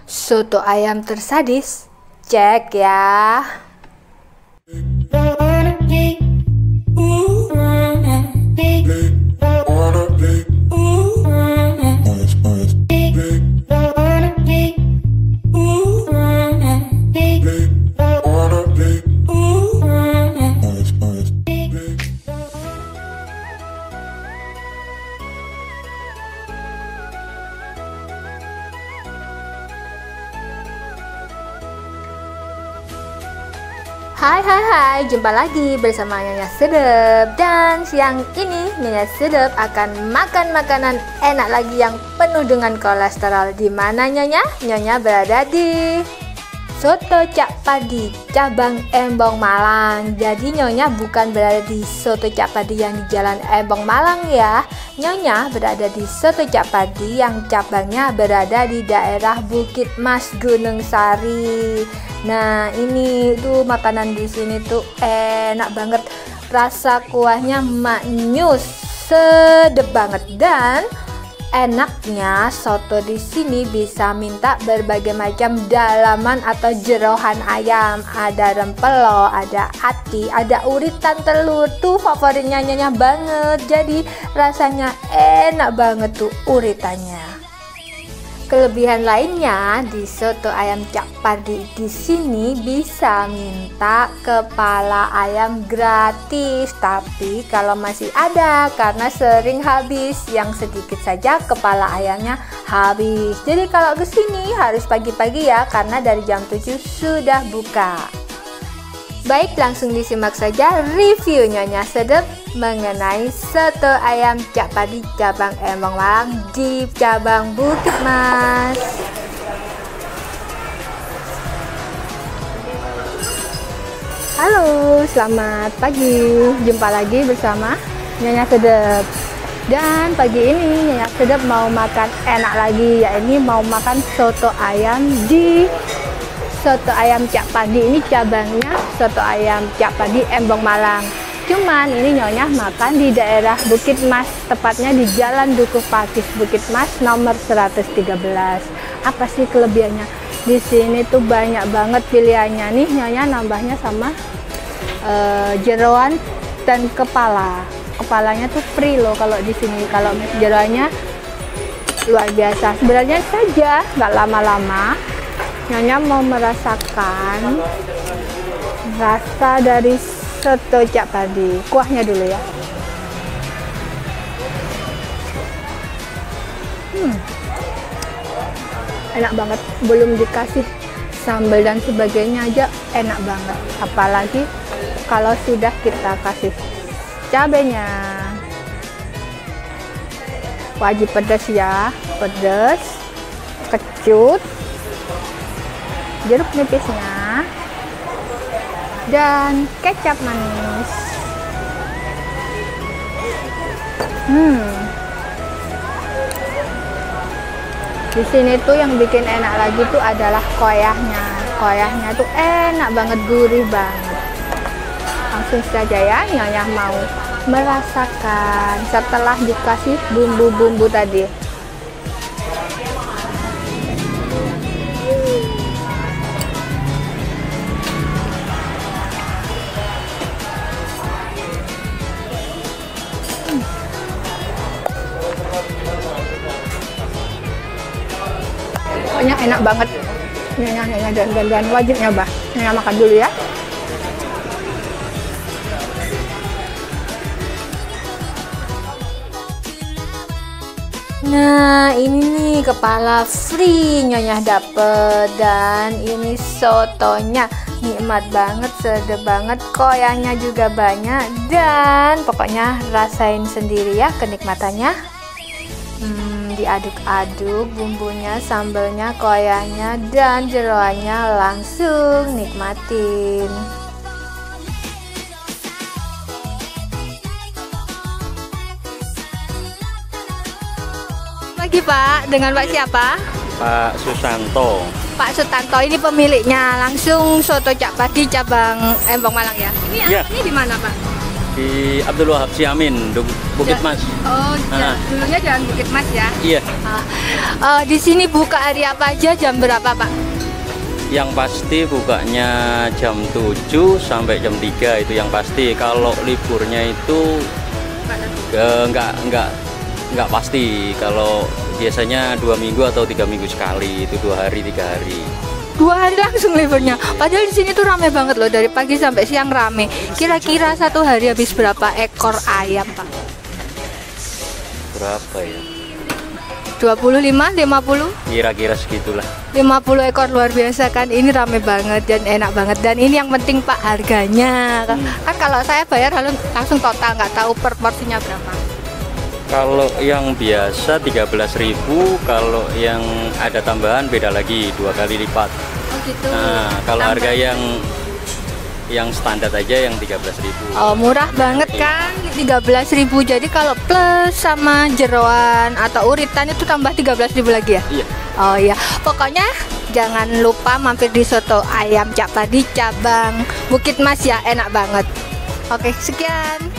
Soto ayam tersadis, cek ya. Hai, jumpa lagi bersama Nyonya Sedep. Dan siang ini Nyonya Sedep akan makan makanan enak lagi yang penuh dengan kolesterol. Di mana Nyonya? Nyonya berada di Soto Cak Padi, cabang Embong Malang. Jadi Nyonya bukan berada di Soto Cak Padi yang di Jalan Embong Malang ya. Nyonya berada di Soto Cak Padi yang cabangnya berada di daerah Bukit Mas Gunung Sari. Nah, ini tuh makanan di sini tuh enak banget. Rasa kuahnya maknyus, sedep banget, dan enaknya soto di sini bisa minta berbagai macam dalaman atau jeroan ayam. Ada rempelo, ada ati, ada uritan telur. Tuh favoritnya Nyonya banget. Jadi rasanya enak banget tuh uritannya. Kelebihan lainnya di soto ayam Cak Padi di sini bisa minta kepala ayam gratis, tapi kalau masih ada karena sering habis, yang sedikit saja kepala ayamnya habis. Jadi kalau ke sini harus pagi-pagi ya, karena dari jam 7 sudah buka. Baik, langsung disimak saja review Nyonya Sedep mengenai soto ayam Cak Padi cabang Embong Malang di cabang Bukit Mas. Halo, selamat pagi. Jumpa lagi bersama Nyonya Sedep. Dan pagi ini Nyonya Sedep mau makan enak lagi, yakni mau makan soto ayam di Soto ayam Cak Padi. Ini cabangnya soto ayam Cak Padi Embong Malang. Cuman ini Nyonya makan di daerah Bukit Mas, tepatnya di Jalan Dukuh Pakis Bukit Mas nomor 113. Apa sih kelebihannya? Di sini tuh banyak banget pilihannya nih. Nyonya nambahnya sama jeroan dan kepala. Kepalanya tuh free loh kalau di sini. Kalau jeroannya luar biasa. Sebenarnya saja nggak lama-lama Nyonya mau merasakan rasa dari soto Cak Padi. Kuahnya dulu ya. Enak banget. Belum dikasih sambal dan sebagainya aja enak banget. Apalagi kalau sudah kita kasih cabenya. Wajib pedas ya. Pedas, kecut, jeruk nipisnya, dan kecap manis. Di sini tuh yang bikin enak lagi tuh adalah koyahnya. Koyahnya tuh enak banget, gurih banget. Langsung saja ya, Nyonya mau merasakan setelah dikasih bumbu-bumbu tadi. Pokoknya enak banget. Nyonya dan wajib nyoba. Nyonya makan dulu ya. Nah, ini nih kepala free Nyonya dapet, dan ini sotonya nikmat banget, sedap banget, koyangnya juga banyak, dan pokoknya rasain sendiri ya kenikmatannya. Diaduk-aduk bumbunya, sambalnya, koyangnya, dan jeroannya, langsung nikmatin. Lagi Pak, dengan Pak siapa? Pak Susanto. Pak Sutanto ini pemiliknya, langsung soto Cak Padi cabang Embong Malang ya. Ini Ya. Ini di mana Pak? Di Abdul Wahab Siamin, Bukit Mas. Oh, dulunya Jalan Bukit Mas ya? Iya. Di sini buka hari apa aja, jam berapa Pak? Yang pasti bukanya jam 7 sampai jam 3 itu yang pasti. Kalau liburnya itu nggak pasti. Kalau biasanya 2 minggu atau 3 minggu sekali, itu 2 hari 3 hari. 2 hari langsung liburnya. Padahal di sini tuh rame banget loh, dari pagi sampai siang rame. Kira-kira satu hari habis berapa ekor ayam Pak? Berapa ya? 25, 50? Kira-kira segitulah. 50 ekor, luar biasa kan. Ini rame banget dan enak banget. Dan ini yang penting Pak, harganya. Kan kalau saya bayar langsung total, nggak tahu per porsinya berapa. Kalau yang biasa 13.000, kalau yang ada tambahan beda lagi 2 kali lipat. Oh gitu. Nah, kalau harga yang standar aja yang 13.000. Oh, murah banget kan, 13.000. Jadi kalau plus sama jeroan atau uritan itu tambah 13.000 lagi ya? Iya. Oh iya, pokoknya jangan lupa mampir di soto ayam Cak Padi cabang Bukit Mas ya, enak banget. Oke, sekian.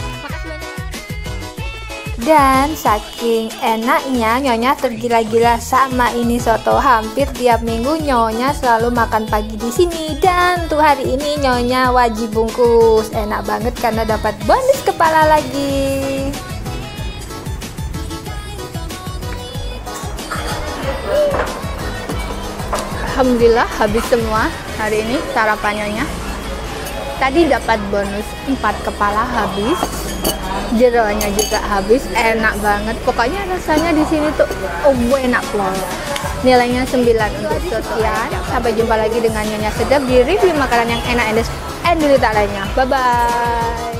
Dan saking enaknya, Nyonya tergila-gila sama ini soto. Hampir tiap minggu Nyonya selalu makan pagi di sini. Dan untuk hari ini Nyonya wajib bungkus. Enak banget karena dapat bonus kepala lagi. Alhamdulillah habis semua hari ini sarapannya. Tadi dapat bonus 4 kepala habis. Jeroannya juga habis, enak banget. Pokoknya rasanya di sini tuh enak banget. Nilainya 9 untuk sekian. Sampai jumpa lagi dengan Nyonya Sedap di review makanan yang enak and dulu tak lainnya. Bye bye.